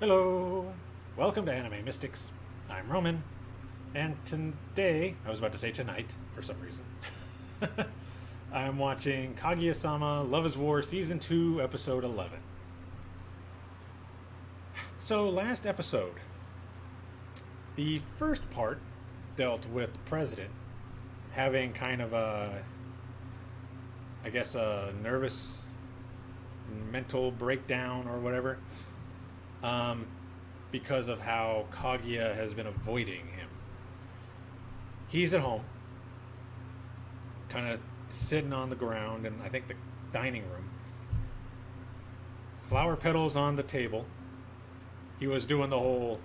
Hello! Welcome to Anime Mystics. I'm Roman, and today, I was about to say tonight for some reason, I'm watching Kaguya-sama Love is War Season 2, Episode 11. So, last episode, the first part dealt with the president having kind of a nervous mental breakdown or whatever. Because of how Kaguya has been avoiding him. He's at home, kind of sitting on the ground in, I think, the dining room. Flower petals on the table. He was doing the whole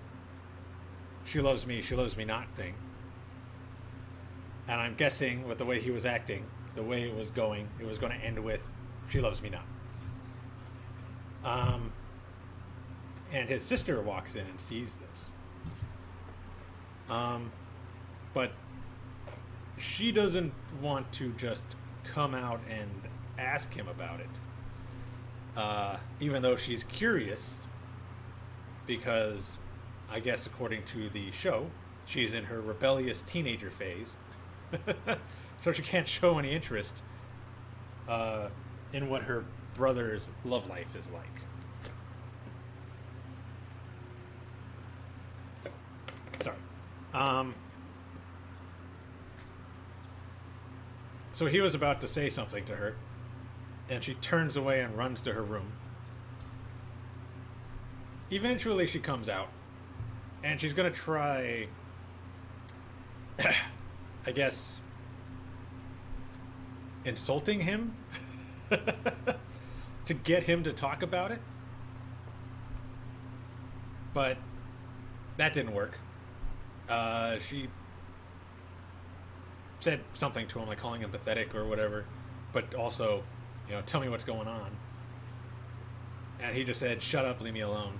she loves me not thing. And I'm guessing with the way he was acting, the way it was going to end with she loves me not. And his sister walks in and sees this. But she doesn't want to just come out and ask him about it. Even though she's curious, because I guess according to the show, she's in her rebellious teenager phase. So she can't show any interest in what her brother's love life is like. Sorry. So he was about to say something to her, and she turns away and runs to her room. Eventually, she comes out, and she's going to try, I guess, insulting him to get him to talk about it. But that didn't work. She said something to him, like calling him pathetic or whatever, but also, tell me what's going on. And he just said, shut up, leave me alone.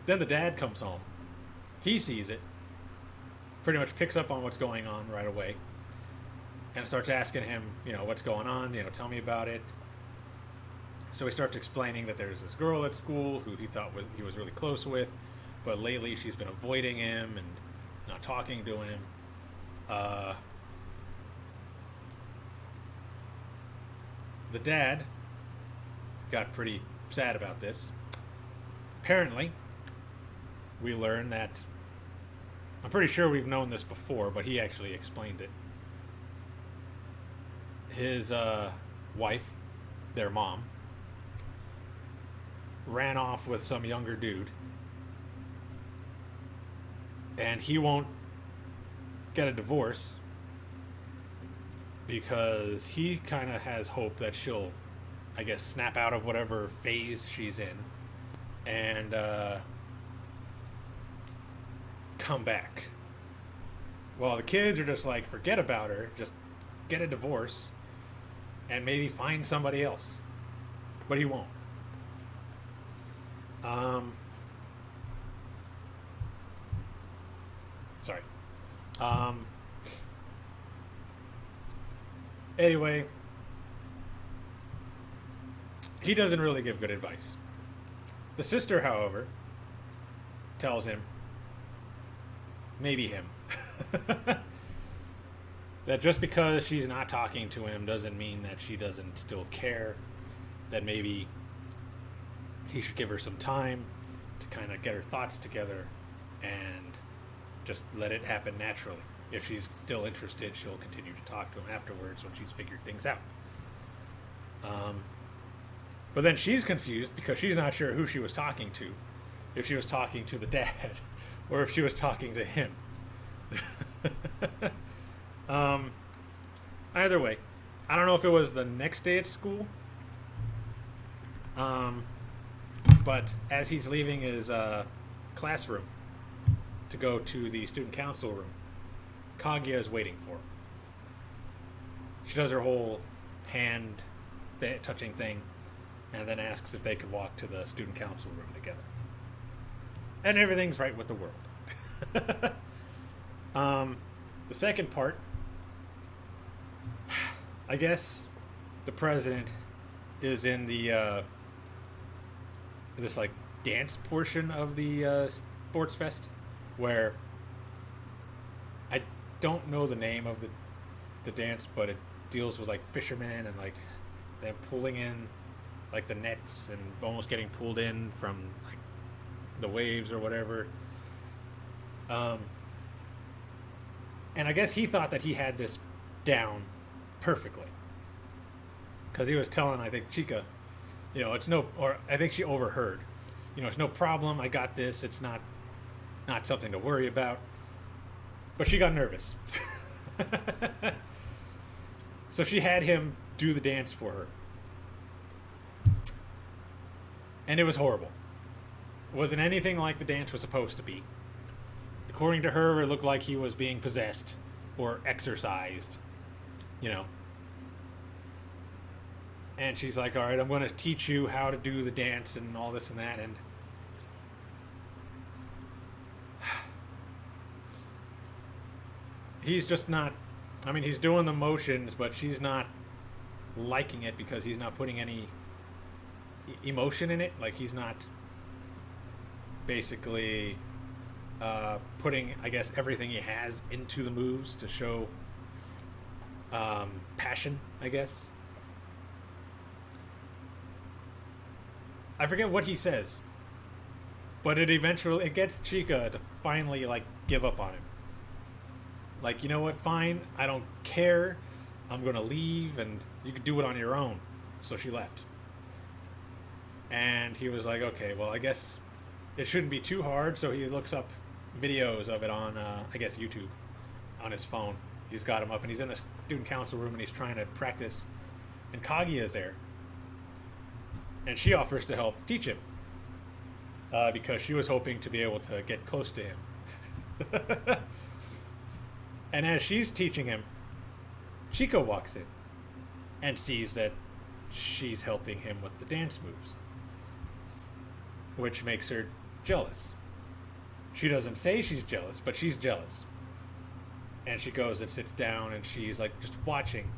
Then the dad comes home. He sees it, pretty much picks up on what's going on right away, and starts asking him, what's going on, tell me about it. So he starts explaining that there's this girl at school who he thought he was really close with, but lately she's been avoiding him and not talking to him. The dad got pretty sad about this. Apparently, we learn that, I'm pretty sure we've known this before, but he actually explained it. His wife, their mom, ran off with some younger dude, and he won't get a divorce because he kind of has hope that she'll, I guess, snap out of whatever phase she's in and come back. Well, the kids are just like, forget about her, just get a divorce and maybe find somebody else. But he won't. Sorry. Anyway, he doesn't really give good advice. The sister, however, tells him, maybe him, that just because she's not talking to him doesn't mean that she doesn't still care, that maybe he should give her some time to kind of get her thoughts together and just let it happen naturally. If she's still interested, she'll continue to talk to him afterwards when she's figured things out. But then she's confused because she's not sure who she was talking to. If she was talking to the dad or if she was talking to him. Either way, I don't know if it was the next day at school. But as he's leaving his classroom to go to the student council room, Kaguya is waiting for him. She does her whole hand touching thing and then asks if they could walk to the student council room together. And everything's right with the world. The second part, I guess the president is in the this like dance portion of the sports fest, where I don't know the name of the dance, but it deals with like fishermen and like them pulling in like the nets and almost getting pulled in from like the waves or whatever. And I guess he thought that he had this down perfectly, because he was telling, I think, Chica, it's no, or I think she overheard, it's no problem. I got this. It's not something to worry about. But she got nervous. So she had him do the dance for her. And it was horrible. It wasn't anything like the dance was supposed to be. According to her, it looked like he was being possessed or exorcised, And she's like, all right, I'm going to teach you how to do the dance and all this and that. And he's just not, he's doing the motions, but she's not liking it because he's not putting any emotion in it. Like, he's not basically putting, I guess, everything he has into the moves to show passion, I guess. I forget what he says, but it gets Chica to finally like give up on him. Like, you know what? Fine, I don't care. I'm gonna leave, and you can do it on your own. So she left, and he was like, okay, well, I guess it shouldn't be too hard. So he looks up videos of it on, I guess, YouTube on his phone. He's got him up, and he's in the student council room, and he's trying to practice. And Kaguya is there. And she offers to help teach him because she was hoping to be able to get close to him. And as she's teaching him, Chico walks in and sees that she's helping him with the dance moves, which makes her jealous. She doesn't say she's jealous, but she's jealous. And she goes and sits down, and she's like just watching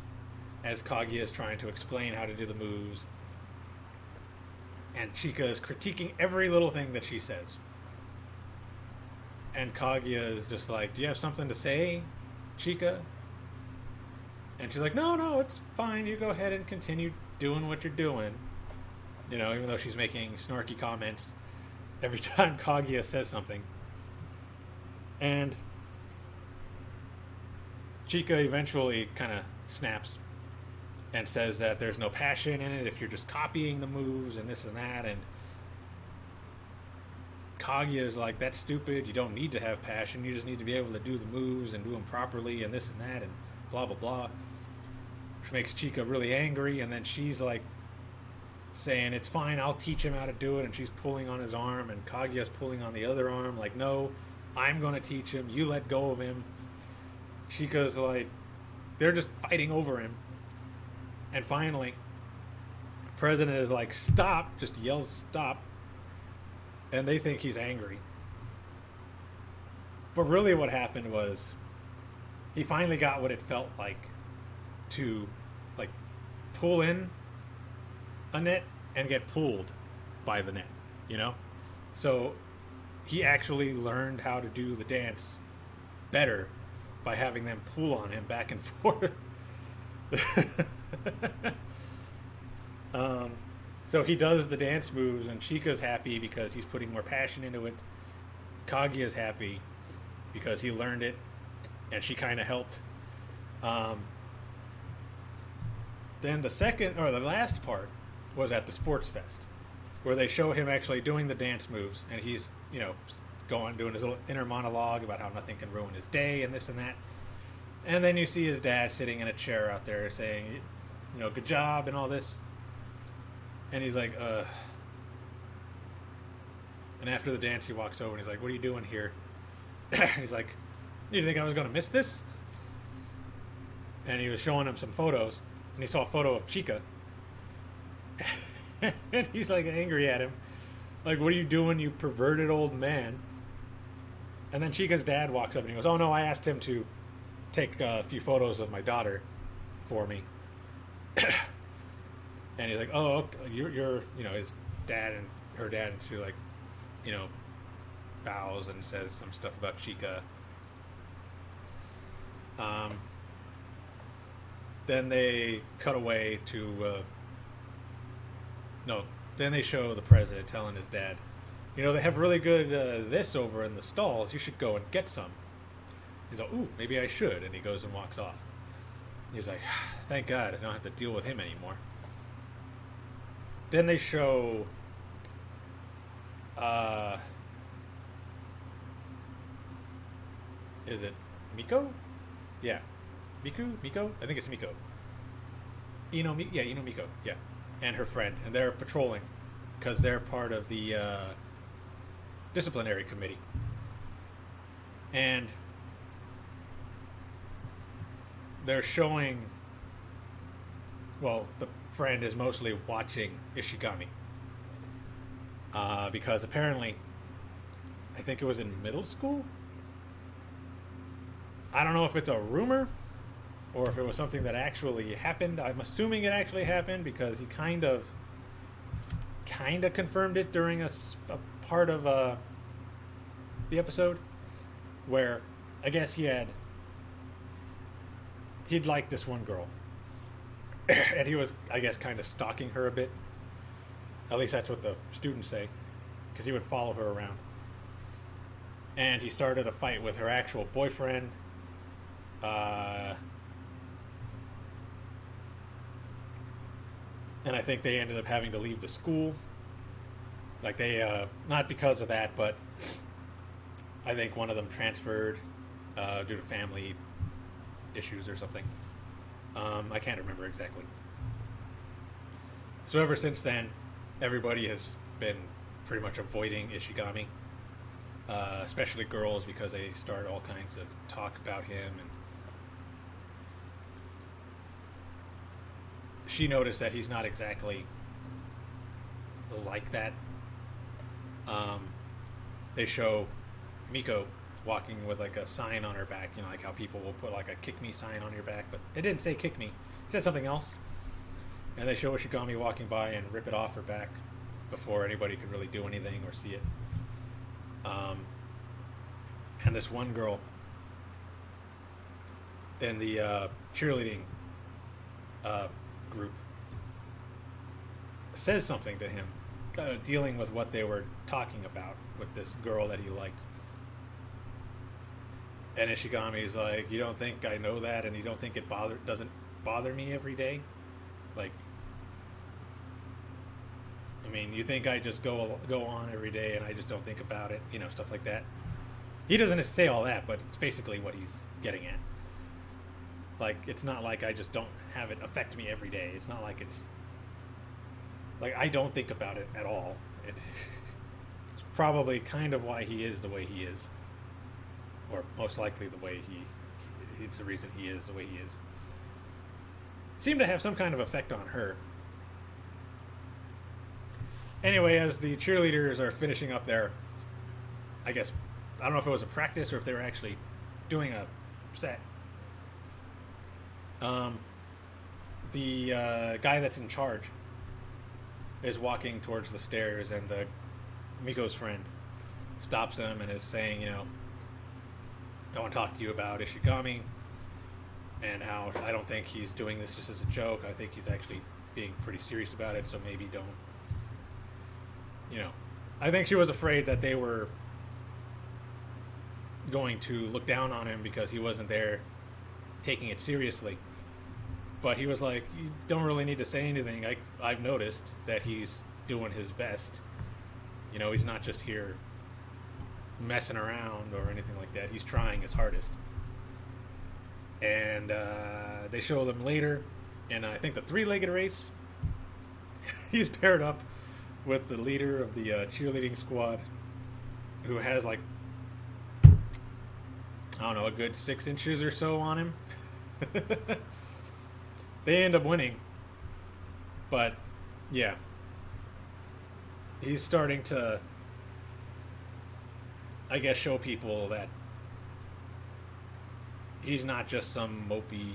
as Kaguya is trying to explain how to do the moves. And Chica is critiquing every little thing that she says. And Kaguya is just like, do you have something to say, Chica? And she's like, no, it's fine. You go ahead and continue doing what you're doing. Even though she's making snarky comments every time Kaguya says something. And Chica eventually kind of snaps and says that there's no passion in it if you're just copying the moves and this and that. And Kaguya is like, that's stupid. You don't need to have passion. You just need to be able to do the moves and do them properly and this and that and blah, blah, blah. Which makes Chica really angry. And then she's like saying, it's fine, I'll teach him how to do it. And she's pulling on his arm, and Kaguya's pulling on the other arm. Like, no, I'm going to teach him. You let go of him. Chica's like, they're just fighting over him. And finally, the president is like, stop, just yells stop. And they think he's angry. But really what happened was he finally got what it felt like to like pull in a net and get pulled by the net, So he actually learned how to do the dance better by having them pull on him back and forth. So he does the dance moves, and Chica's happy because he's putting more passion into it. Kaguya's happy because he learned it, and she kind of helped. Then the last part was at the sports fest, where they show him actually doing the dance moves, and he's doing his little inner monologue about how nothing can ruin his day and this and that. And then you see his dad sitting in a chair out there saying, good job and all this. And he's like, And after the dance, he walks over and he's like, what are you doing here? He's like, you think I was going to miss this? And he was showing him some photos, and he saw a photo of Chica. And he's like angry at him. Like, what are you doing, you perverted old man? And then Chica's dad walks up and he goes, oh no, I asked him to take a few photos of my daughter for me. And he's like, oh, okay. You're his dad and her dad, and she like, you know, bows and says some stuff about Chica. Then they cut away to no. Then they show the president telling his dad, you know, they have really good this over in the stalls. You should go and get some. He's like, ooh, maybe I should. And he goes and walks off. He's like, thank God I don't have to deal with him anymore. Then they show is it Miko? Yeah. Miko? I think it's Miko. Ino Miko. Yeah. And her friend. And they're patrolling because they're part of the disciplinary committee. And they're showing, well, the friend is mostly watching Ishigami. Because apparently, I think it was in middle school? I don't know if it's a rumor or if it was something that actually happened. I'm assuming it actually happened because he kind of confirmed it during a part of the episode where I guess he'd liked this one girl and he was, I guess, kind of stalking her a bit. At least that's what the students say, because he would follow her around. And he started a fight with her actual boyfriend. And I think they ended up having to leave the school. Like they, not because of that, but I think one of them transferred due to family issues or something. I can't remember exactly. So ever since then, everybody has been pretty much avoiding Ishigami, especially girls, because they start all kinds of talk about him. And she noticed that he's not exactly like that. They show Miko walking with like a sign on her back, you know, like how people will put like a kick me sign on your back, but it didn't say kick me, it said something else. And they show Ishigami walking by and rip it off her back before anybody could really do anything or see it. And this one girl in the cheerleading group says something to him, dealing with what they were talking about with this girl that he liked. And Ishigami's like, you don't think I know that, and you don't think it doesn't bother me every day? Like, I mean, you think I just go on every day and I just don't think about it, you know, stuff like that. He doesn't say all that, but it's basically what he's getting at. Like, it's not like I just don't have it affect me every day. It's not like it's like I don't think about it at all. It's probably kind of why he is the way he is, or most likely the way it's the reason he is the way he is. Seemed to have some kind of effect on her. Anyway, as the cheerleaders are finishing up their, I guess, I don't know if it was a practice or if they were actually doing a set. The guy that's in charge is walking towards the stairs, and Miko's friend stops him and is saying, you know, I want to talk to you about Ishigami and how I don't think he's doing this just as a joke. I think he's actually being pretty serious about it, so maybe don't. You know, I think she was afraid that they were going to look down on him because he wasn't there taking it seriously. But he was like, you don't really need to say anything. I've noticed that he's doing his best. You know, he's not just here messing around or anything like that. He's trying his hardest. And they show them later in, I think, the three-legged race. He's paired up with the leader of the cheerleading squad, who has like, I don't know, a good 6 inches or so on him. They end up winning, but yeah, he's starting to, I guess, show people that he's not just some mopey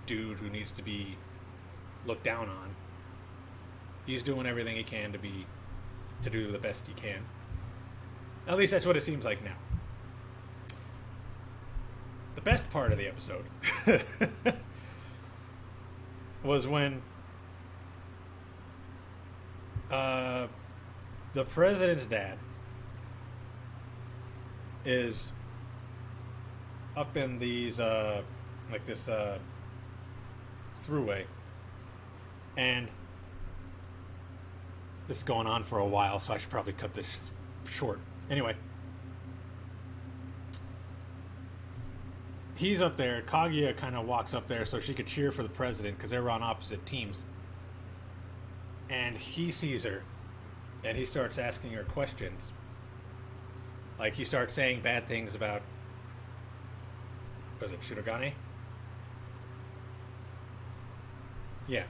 dude who needs to be looked down on. He's doing everything he can to be to do the best he can. At least that's what it seems like now. The best part of the episode was when the president's dad is up in these like this throughway, and this is going on for a while, so I should probably cut this short. Anyway, he's up there. Kaguya kind of walks up there so she could cheer for the president because they were on opposite teams. And he sees her, and he starts asking her questions. Like, he starts saying bad things about, was it Shirogane? Yeah,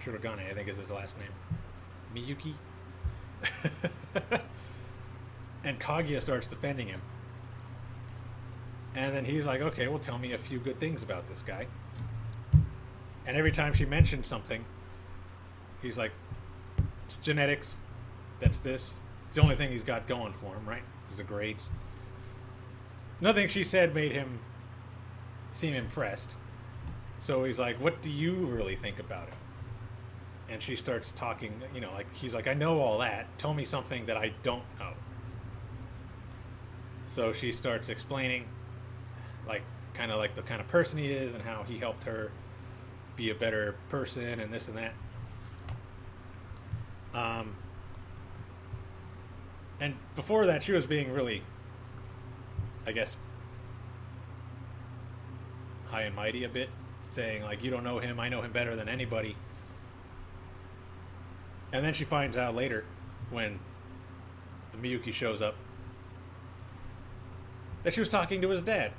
Shirogane, I think is his last name. Miyuki? And Kaguya starts defending him. And then he's like, okay, well, tell me a few good things about this guy. And every time she mentions something, he's like, it's genetics. That's this. It's the only thing he's got going for him, right? Is the grades. Nothing she said made him seem impressed. So he's like, what do you really think about it? And she starts talking, you know, like, he's like, I know all that. Tell me something that I don't know. So she starts explaining, like, kind of like the kind of person he is and how he helped her be a better person and this and that. And before that, she was being really, I guess, high and mighty a bit, saying, like, you don't know him, I know him better than anybody. And then she finds out later, when Miyuki shows up, that she was talking to his dad.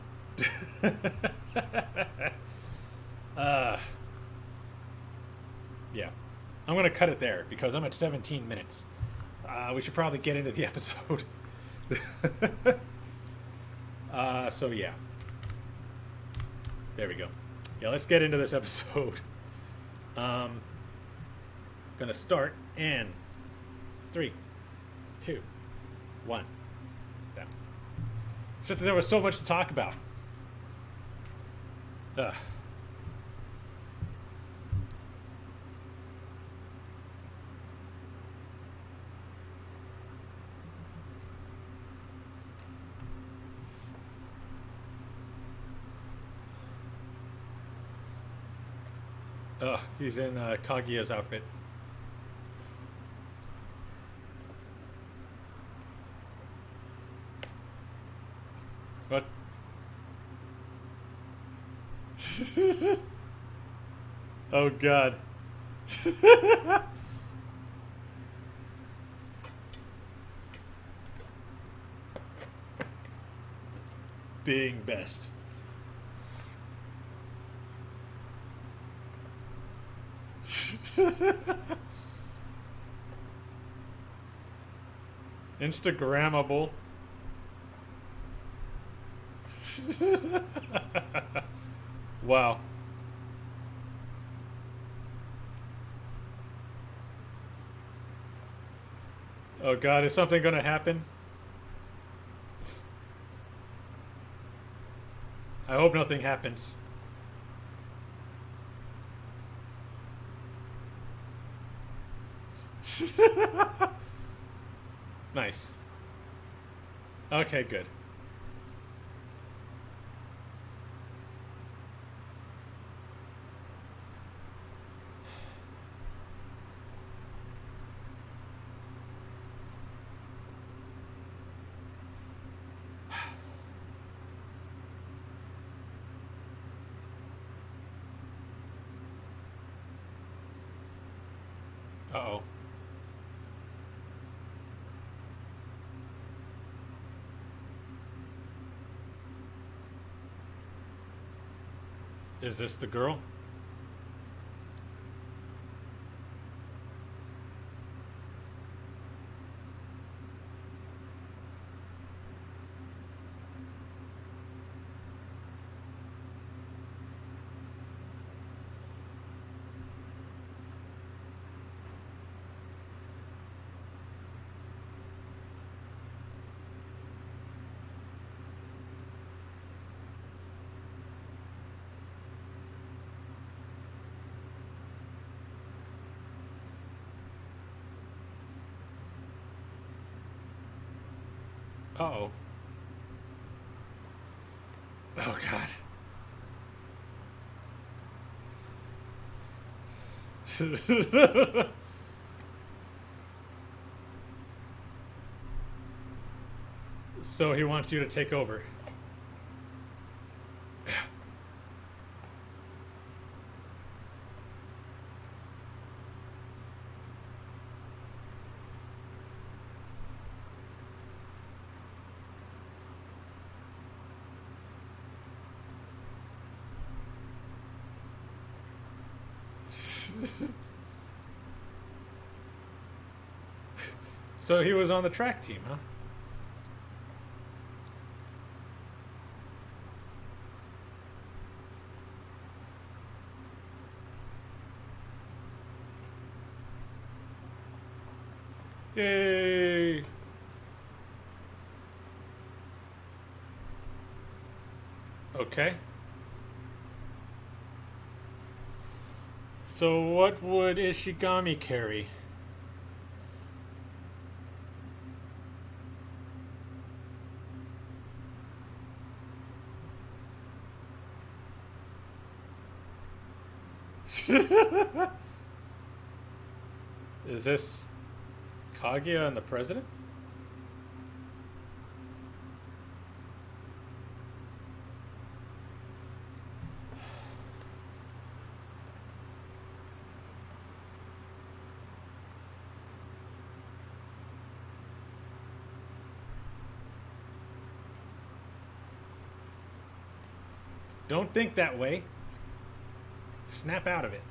Yeah. I'm going to cut it there, because I'm at 17 minutes. We should probably get into the episode. So yeah. There we go. Yeah, let's get into this episode. Gonna start in 3, 2, 1. Down. Just that there was so much to talk about. He's in Kaguya's outfit. What? Oh God. Being best. Instagrammable. Wow. Oh God, is something gonna happen? I hope nothing happens. Nice. Okay, good. Uh-oh. Is this the girl? Uh-oh. Oh, God. So he wants you to take over. So he was on the track team, huh? Yay! Okay. So what would Ishigami carry? Is this Kaguya and the president? Don't think that way. Snap out of it.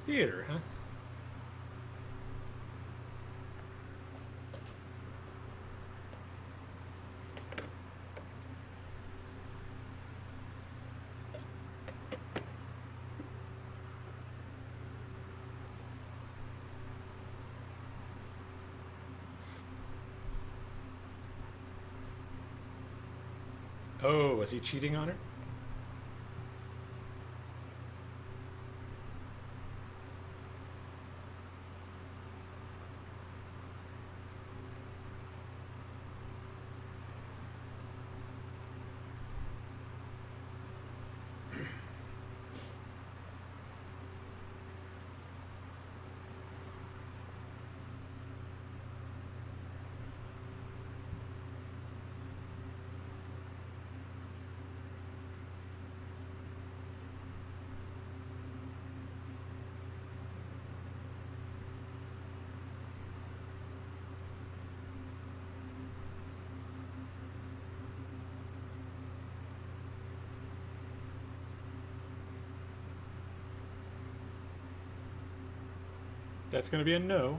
Theater, huh? Oh, was he cheating on her? That's going to be a no.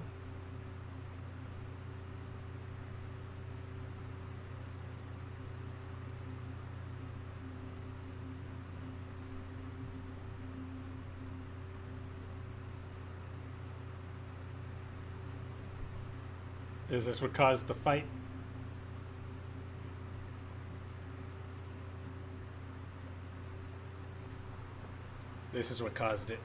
Is this what caused the fight? This is what caused it.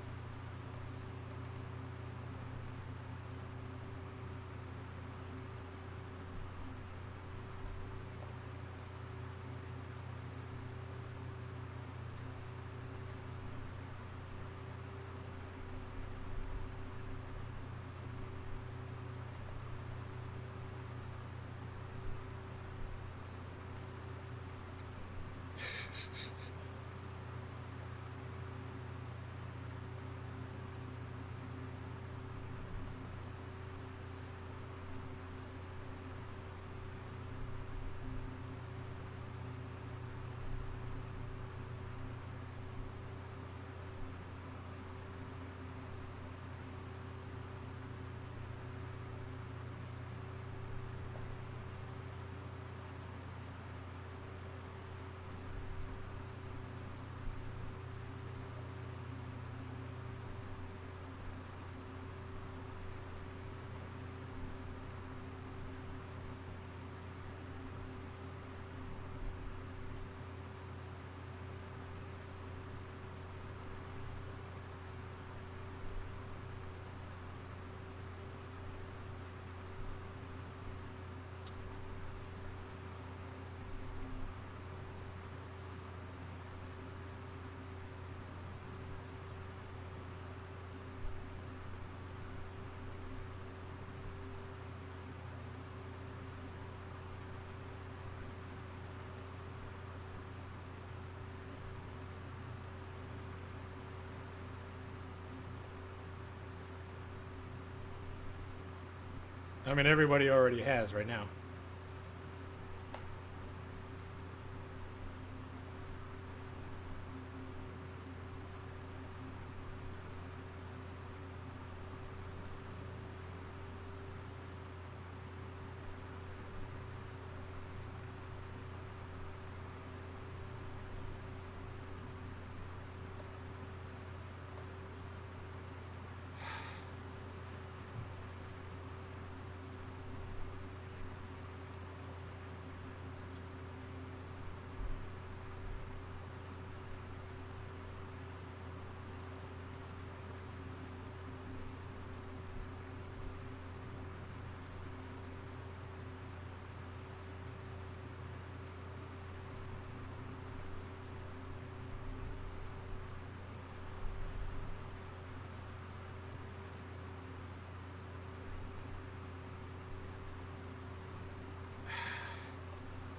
I mean, everybody already has right now.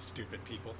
Stupid people.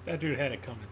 That dude had it coming.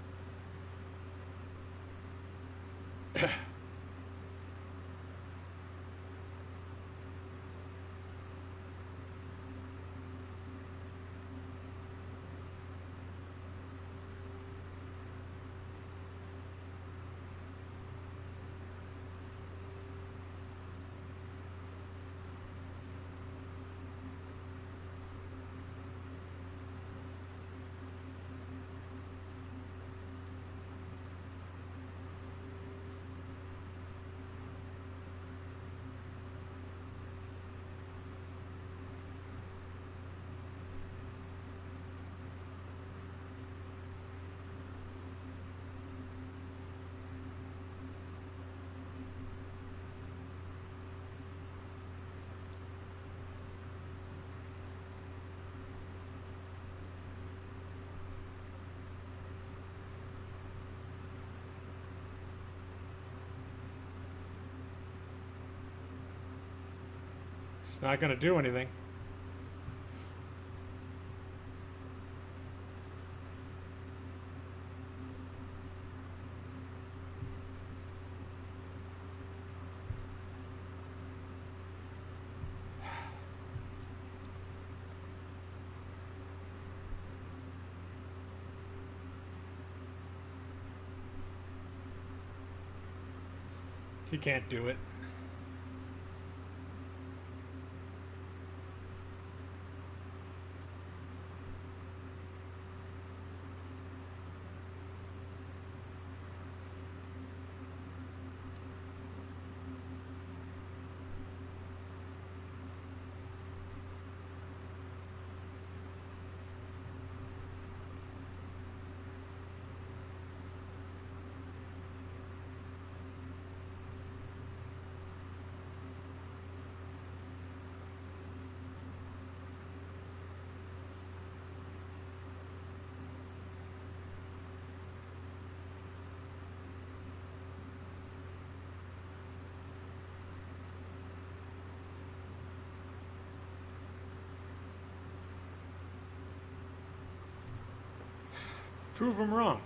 It's not going to do anything. He can't do it. Prove him wrong.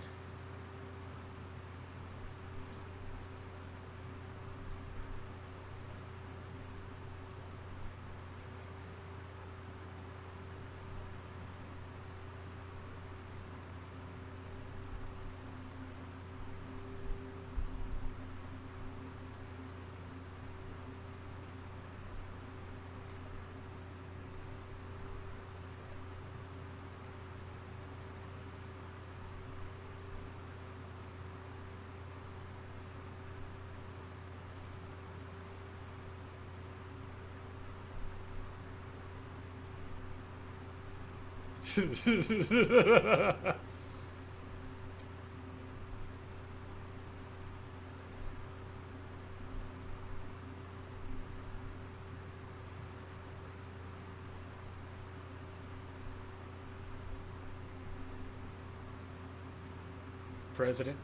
President.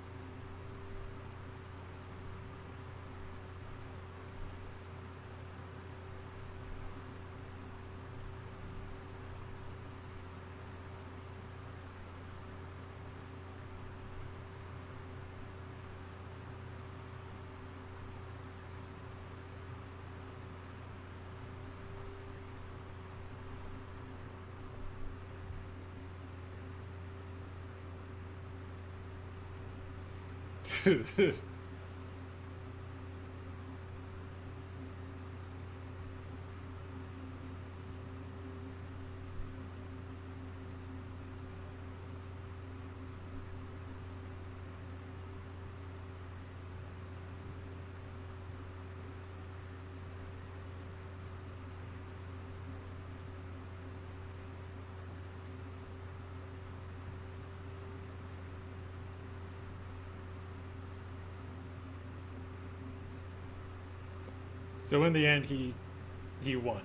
So in the end, he won,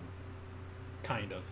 kind of.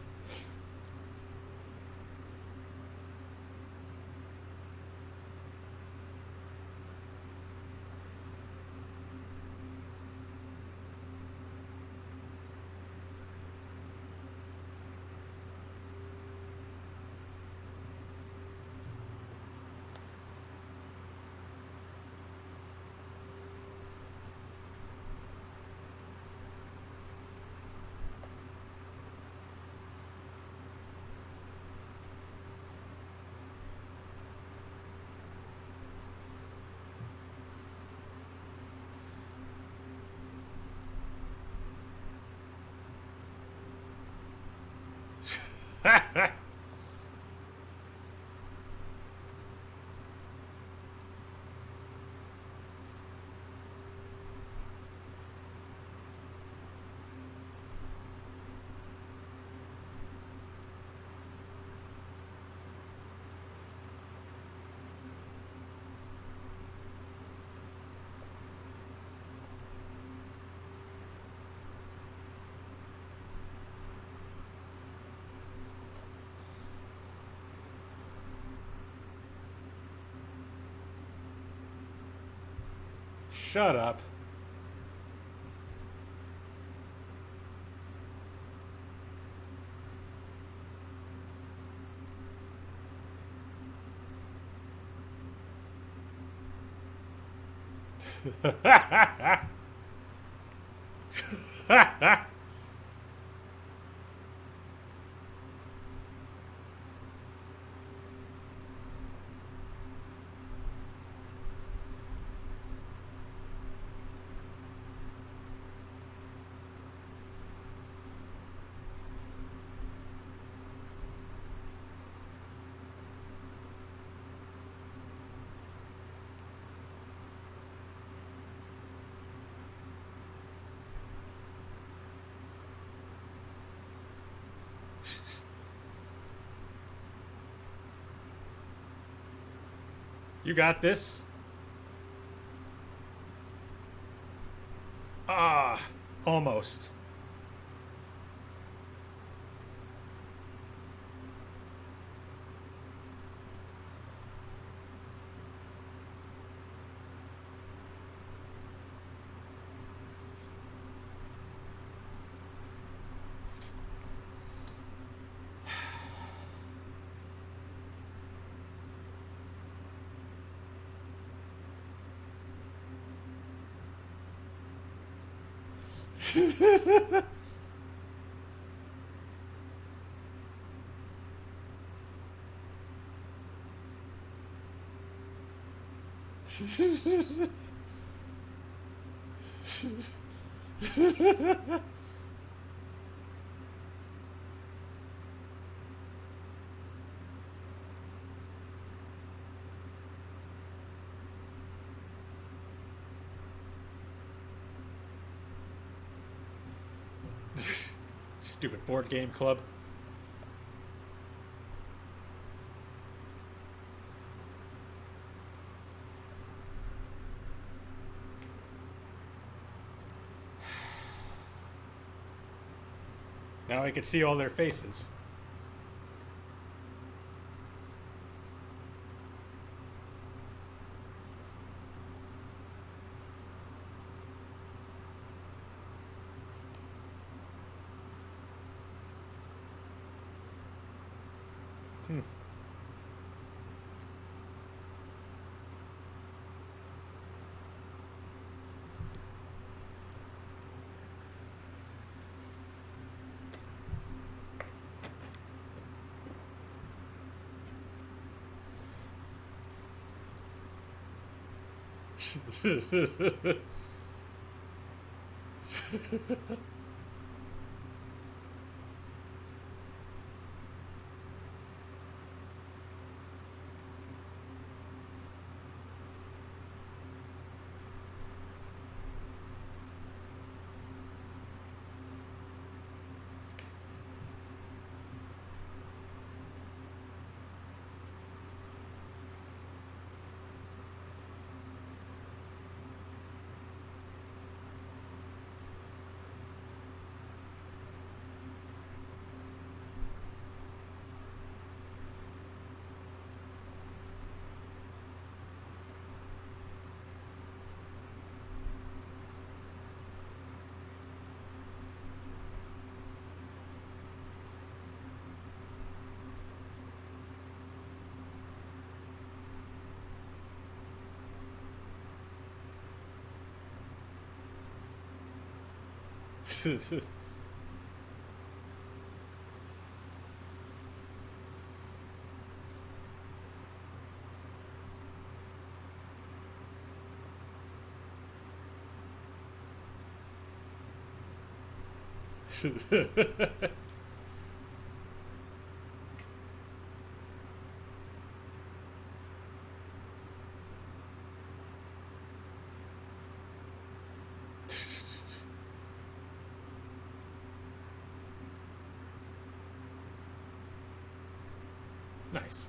Shut up. You got this? Ah, almost. Stupid board game club. Now I can see all their faces. Hmm. Nice.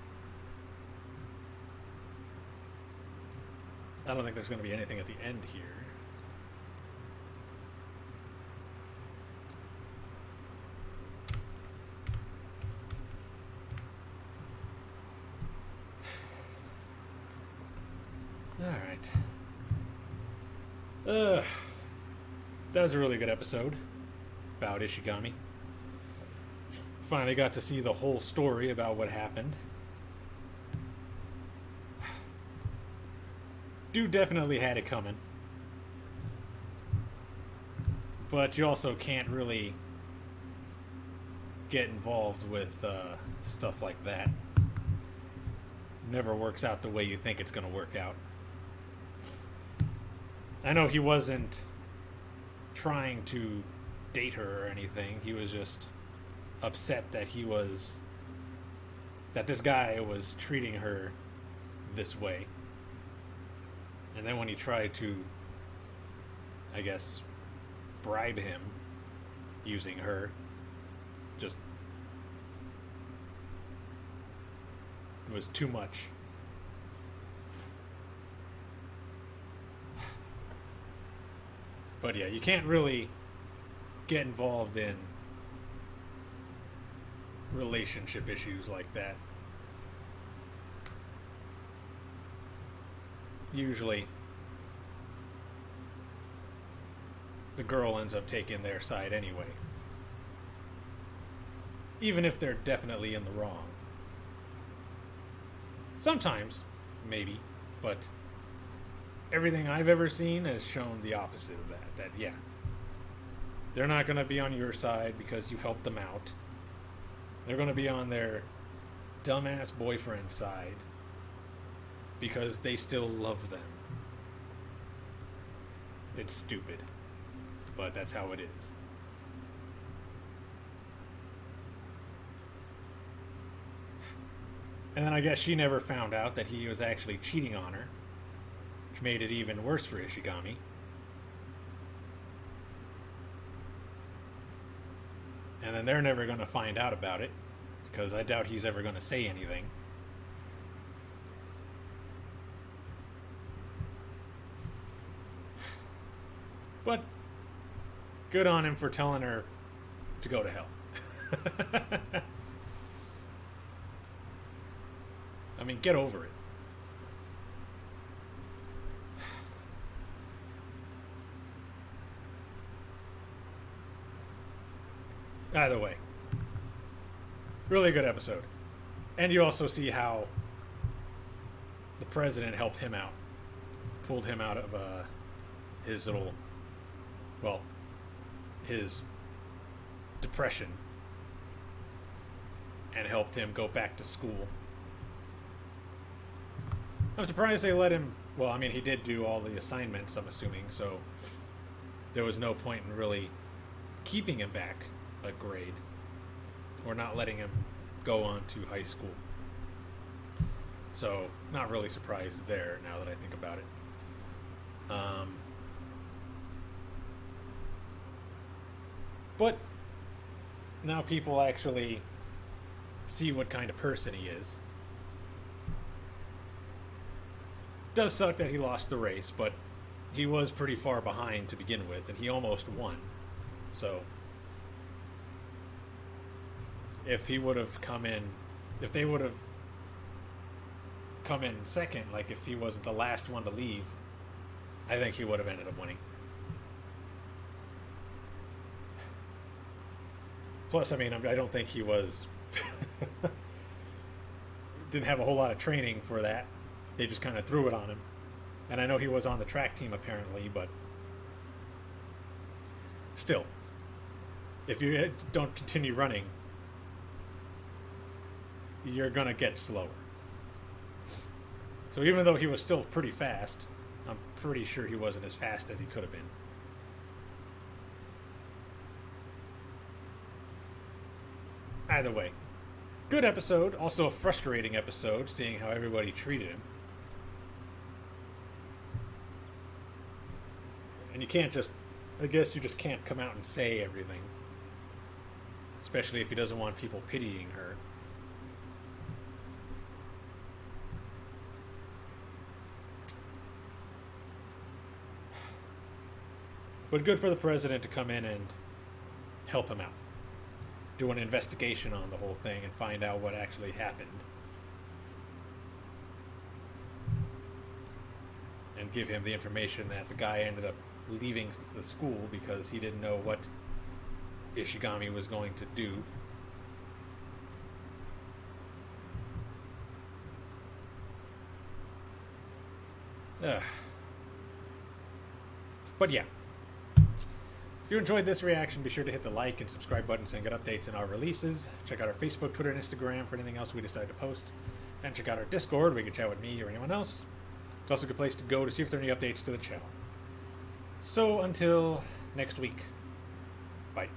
I don't think there's going to be anything at the end here. Alright. That was a really good episode about Ishigami. Finally got to see the whole story about what happened. Dude definitely had it coming. But you also can't really get involved with stuff like that. Never works out the way you think it's going to work out. I know he wasn't trying to date her or anything. He was just upset that this guy was treating her this way. And then when he tried to, I guess, bribe him using her, just it was too much. But yeah, you can't really get involved in relationship issues like that. Usually, the girl ends up taking their side anyway. Even if they're definitely in the wrong. Sometimes, maybe, but everything I've ever seen has shown the opposite of that. That, yeah, They're not going to be on your side because you helped them out. They're going to be on their dumbass boyfriend's side because they still love them. It's stupid, but that's how it is. And then I guess she never found out that he was actually cheating on her, which made it even worse for Ishigami. And then they're never going to find out about it, because I doubt he's ever going to say anything. But good on him for telling her to go to hell. I mean, get over it. Either way, really good episode. And you also see how the president helped him out, pulled him out of his little, well, his depression, and helped him go back to school. I'm surprised they let him, well, I mean, he did do all the assignments, I'm assuming, so there was no point in really keeping him back a grade or not letting him go on to high school. So, not really surprised there now that I think about it. But now people actually see what kind of person he is. Does suck that he lost the race, but he was pretty far behind to begin with, and he almost won. So if he would have come in, if they would have come in second, like if he wasn't the last one to leave, I think he would have ended up winning. Plus, I mean, I don't think he was didn't have a whole lot of training for that. They just kind of threw it on him. And I know he was on the track team apparently, but still, if you don't continue running, you're going to get slower. So even though he was still pretty fast, I'm pretty sure he wasn't as fast as he could have been. Either way, good episode. Also a frustrating episode, seeing how everybody treated him. And you can't just, I guess you just can't come out and say everything. Especially if he doesn't want people pitying her. But good for the president to come in and help him out. Do an investigation on the whole thing and find out what actually happened. And give him the information that the guy ended up leaving the school because he didn't know what Ishigami was going to do. But yeah. If you enjoyed this reaction, be sure to hit the like and subscribe buttons and get updates in our releases. Check out our Facebook, Twitter, and Instagram for anything else we decide to post. And check out our Discord where you can chat with me or anyone else. It's also a good place to go to see if there are any updates to the channel. So until next week, bye.